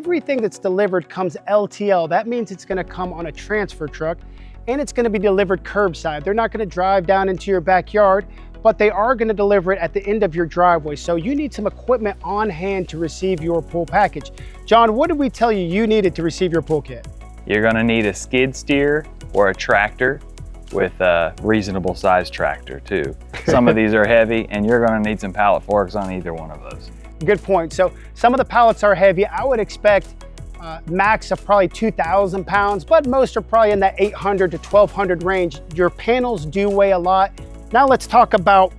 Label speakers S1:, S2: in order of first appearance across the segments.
S1: everything that's delivered comes LTL. That means it's gonna come on a transfer truck and it's gonna be delivered curbside. They're not gonna drive down into your backyard, but they are gonna deliver it at the end of your driveway. So you need some equipment on hand to receive your pool package. John, what did we tell you needed to receive your pool kit?
S2: You're gonna need a skid steer or a tractor with a reasonable size tractor too. Some of these are heavy and you're gonna need some pallet forks on either one of those.
S1: Good point. So some of the pallets are heavy. I would expect max of probably 2,000 pounds, but most are probably in that 800 to 1,200 range. Your panels do weigh a lot. Now let's talk about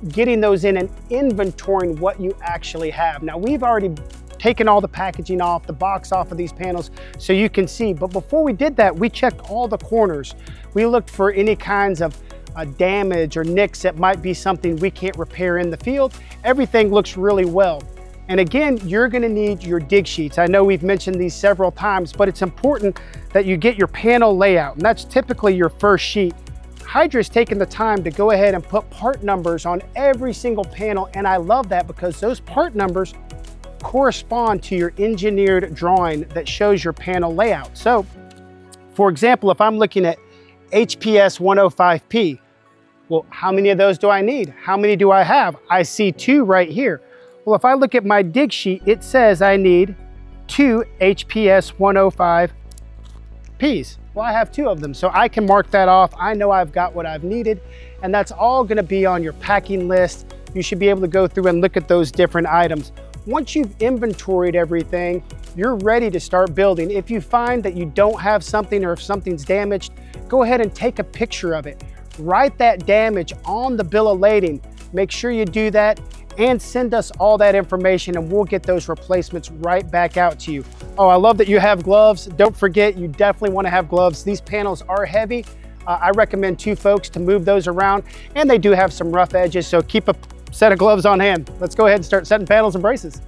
S1: getting those in and inventorying what you actually have. Now we've already taken all the packaging off, the box off of these panels so you can see, but before we did that, we checked all the corners. We looked for any kinds of damage or nicks that might be something we can't repair in the field. Everything looks really well. And again, you're gonna need your dig sheets. I know we've mentioned these several times, but it's important that you get your panel layout, and that's typically your first sheet. Hydra's taken the time to go ahead and put part numbers on every single panel, and I love that because those part numbers correspond to your engineered drawing that shows your panel layout. So, for example, if I'm looking at HPS 105P, well, how many of those do I need? How many do I have? I see 2 right here. Well, if I look at my dig sheet, it says I need 2 HPS 105Ps. Well, I have 2 of them, so I can mark that off. I know I've got what I've needed, and that's all gonna be on your packing list. You should be able to go through and look at those different items. Once you've inventoried everything, you're ready to start building. If you find that you don't have something or if something's damaged, go ahead and take a picture of it. Write that damage on the bill of lading. Make sure you do that and send us all that information and we'll get those replacements right back out to you. Oh, I love that you have gloves. Don't forget, you definitely want to have gloves. These panels are heavy. I recommend 2 folks to move those around, and they do have some rough edges, so keep a set of gloves on hand. Let's go ahead and start setting panels and braces.